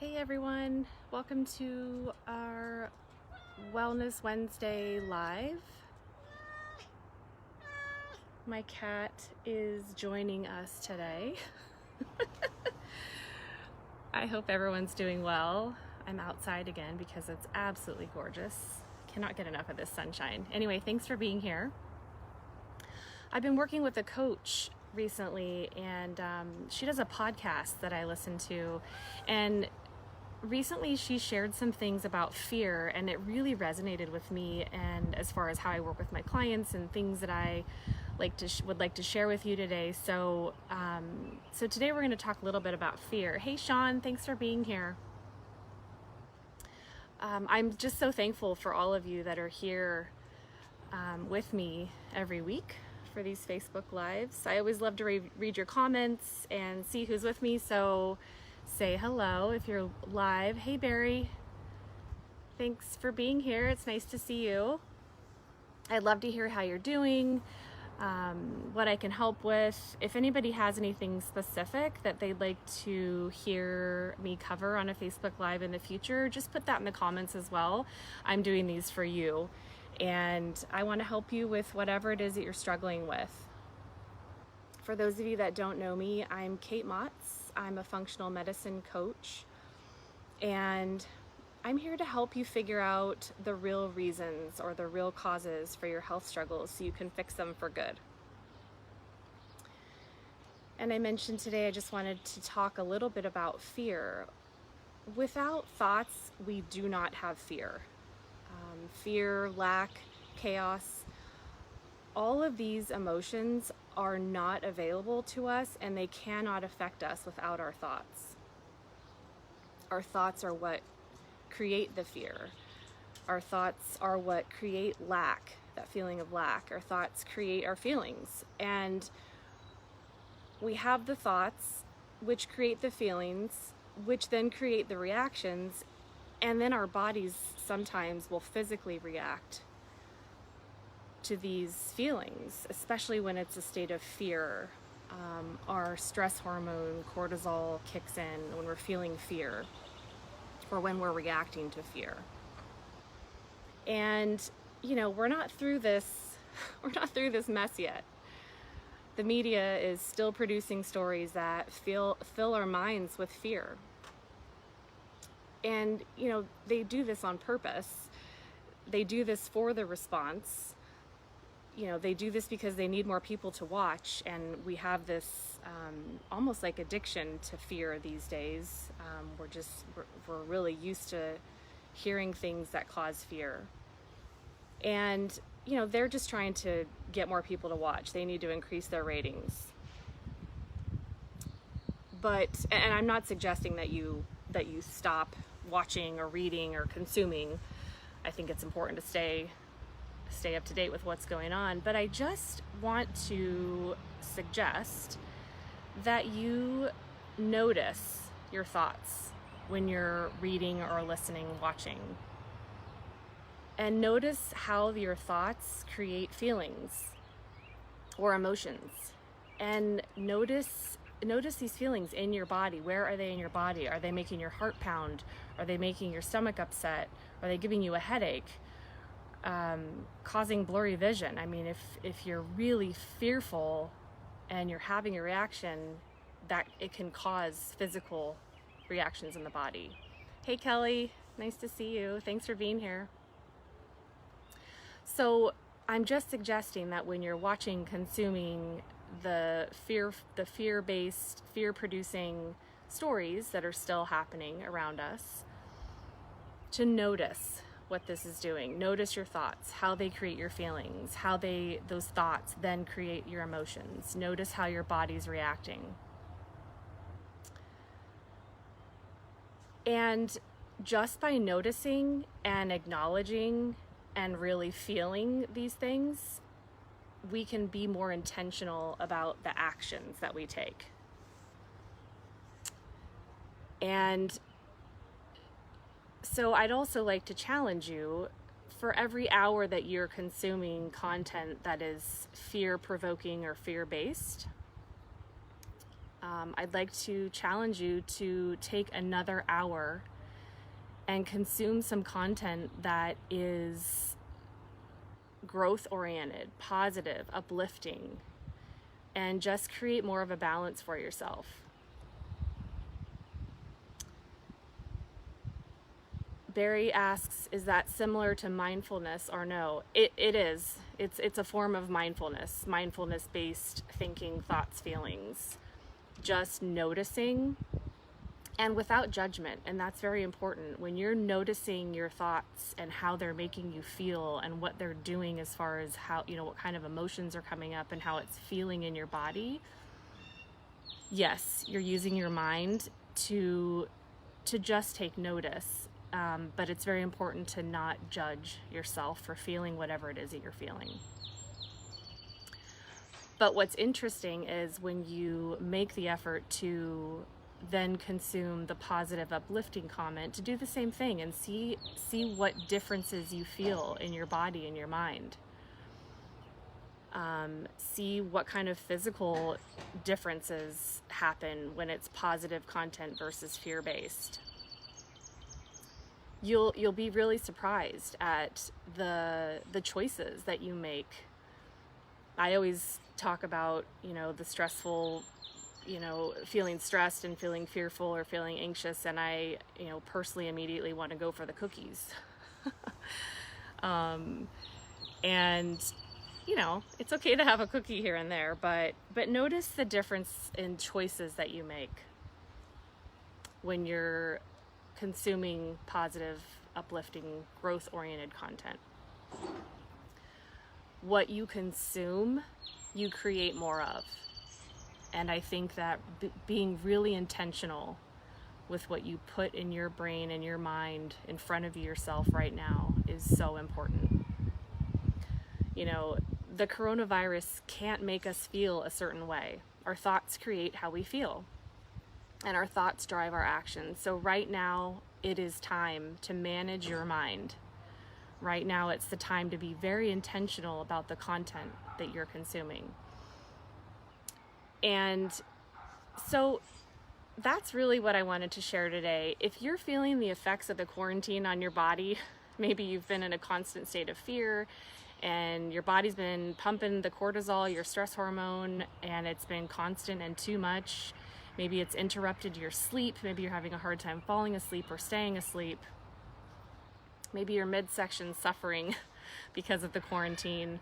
Hey everyone, welcome to our Wellness Wednesday live. My cat is joining us today. I hope everyone's doing well. I'm outside again because it's absolutely gorgeous. Cannot get enough of this sunshine. Anyway, thanks for being here. I've been working with a coach recently, and she does a podcast that I listen to, and recently she shared some things about fear, and it really resonated with me, and as far as how I work with my clients and things that I would like to share with you today. So today we're going to talk a little bit about fear. Hey Sean, thanks for being here. I'm just so thankful for all of you that are here with me every week for these Facebook Lives. I always love to read your comments and see who's with me, so say hello if you're live. Hey Barry, thanks for being here. It's nice to see you. I'd love to hear how you're doing, what I can help with. If anybody has anything specific that they'd like to hear me cover on a Facebook Live in the future, just put that in the comments as well. I'm doing these for you, and I want to help you with whatever it is that you're struggling with. For those of you that don't know me, I'm Kate Motz. I'm a functional medicine coach, and I'm here to help you figure out the real reasons or the real causes for your health struggles so you can fix them for good. And I mentioned today I just wanted to talk a little bit about fear. Without thoughts, we do not have fear. Fear, lack, chaos, all of these emotions are not available to us, and they cannot affect us without our thoughts. Our thoughts are what create the fear. Our thoughts are what create lack, that feeling of lack. Our thoughts create our feelings, and we have the thoughts which create the feelings, which then create the reactions, and then our bodies sometimes will physically react to these feelings, especially when it's a state of fear. Our stress hormone, cortisol, kicks in when we're feeling fear or when we're reacting to fear. And, we're not through this mess yet. The media is still producing stories that fill our minds with fear. And, they do this on purpose. They do this for the response. They do this because they need more people to watch, and we have this almost like addiction to fear these days. We're really used to hearing things that cause fear. And, they're just trying to get more people to watch. They need to increase their ratings. And I'm not suggesting that you stop watching or reading or consuming. I think it's important to stay up to date with what's going on, but I just want to suggest that you notice your thoughts when you're reading or listening, watching, and notice how your thoughts create feelings or emotions, and notice these feelings in your body. Where are they in your body? Are they making your heart pound? Are they making your stomach upset? Are they giving you a headache? Causing blurry vision. I mean, if you're really fearful and you're having a reaction, that it can cause physical reactions in the body. Hey Kelly, nice to see you. Thanks for being here. So I'm just suggesting that when you're watching, consuming the fear-based, fear-producing stories that are still happening around us, to notice what this is doing. Notice your thoughts, how they create your feelings, how those thoughts then create your emotions. Notice how your body's reacting. And just by noticing and acknowledging and really feeling these things, we can be more intentional about the actions that we take. And so I'd also like to challenge you, for every hour that you're consuming content that is fear-provoking or fear-based, I'd like to challenge you to take another hour and consume some content that is growth-oriented, positive, uplifting, and just create more of a balance for yourself. Barry asks, is that similar to mindfulness or no? It is. It's a form of mindfulness-based thinking, thoughts, feelings. Just noticing and without judgment. And that's very important. When you're noticing your thoughts and how they're making you feel and what they're doing as far as how, what kind of emotions are coming up and how it's feeling in your body, yes, you're using your mind to just take notice. But it's very important to not judge yourself for feeling whatever it is that you're feeling. But what's interesting is when you make the effort to then consume the positive, uplifting comment, to do the same thing and see what differences you feel in your body and your mind. See what kind of physical differences happen when it's positive content versus fear-based. You'll be really surprised at the choices that you make. I always talk about, the stressful, feeling stressed and feeling fearful or feeling anxious, and I, personally immediately want to go for the cookies. And it's okay to have a cookie here and there, but notice the difference in choices that you make when you're consuming positive, uplifting, growth-oriented content. What you consume, you create more of. And I think that being really intentional with what you put in your brain and your mind in front of yourself right now is so important. The coronavirus can't make us feel a certain way. Our thoughts create how we feel, and our thoughts drive our actions. So right now, it is time to manage your mind. Right now, it's the time to be very intentional about the content that you're consuming. And so that's really what I wanted to share today. If you're feeling the effects of the quarantine on your body, maybe you've been in a constant state of fear and your body's been pumping the cortisol, your stress hormone, and it's been constant and too much. Maybe it's interrupted your sleep. Maybe you're having a hard time falling asleep or staying asleep. Maybe your midsection's suffering because of the quarantine.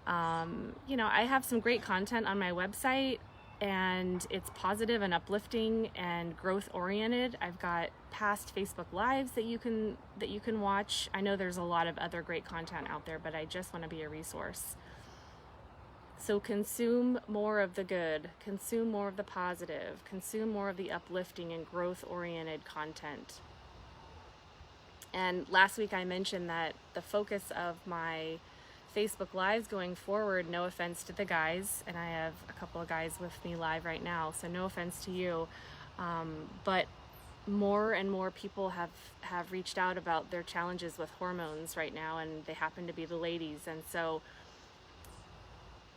I have some great content on my website, and it's positive and uplifting and growth oriented. I've got past Facebook Lives that you can watch. I know there's a lot of other great content out there, but I just want to be a resource. So consume more of the good, consume more of the positive, consume more of the uplifting and growth oriented content. And last week I mentioned that the focus of my Facebook Lives going forward, no offense to the guys, and I have a couple of guys with me live right now, so no offense to you, but more and more people have reached out about their challenges with hormones right now, and they happen to be the ladies. And so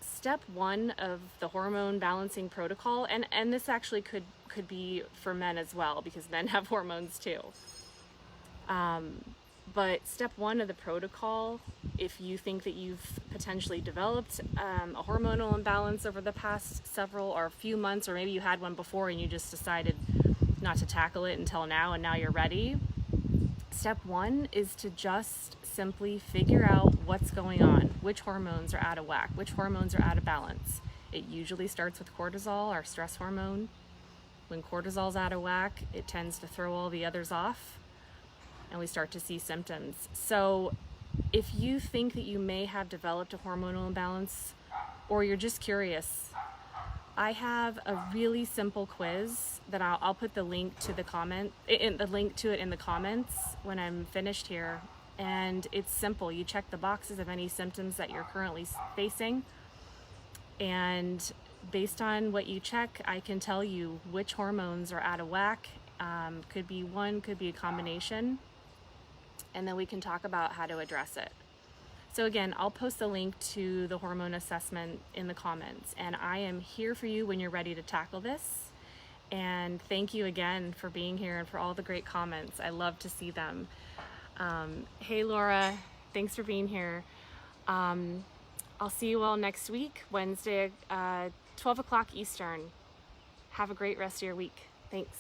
step one of the hormone balancing protocol, and this actually could be for men as well, because men have hormones too. But step one of the protocol, if you think that you've potentially developed a hormonal imbalance over the past several or a few months, or maybe you had one before and you just decided not to tackle it until now and now you're ready, step one is to just simply figure out what's going on, which hormones are out of whack, which hormones are out of balance. It usually starts with cortisol, our stress hormone. When cortisol's out of whack, it tends to throw all the others off, and we start to see symptoms. So if you think that you may have developed a hormonal imbalance, or you're just curious, I have a really simple quiz that I'll put the link to the link to it in the comments when I'm finished here. And it's simple. You check the boxes of any symptoms that you're currently facing, and based on what you check, I can tell you which hormones are out of whack. Could be one, could be a combination. And then we can talk about how to address it. So again, I'll post the link to the hormone assessment in the comments, and I am here for you when you're ready to tackle this. And thank you again for being here and for all the great comments. I love to see them. Hey Laura, thanks for being here. I'll see you all next week, Wednesday, 12 o'clock Eastern. Have a great rest of your week. Thanks.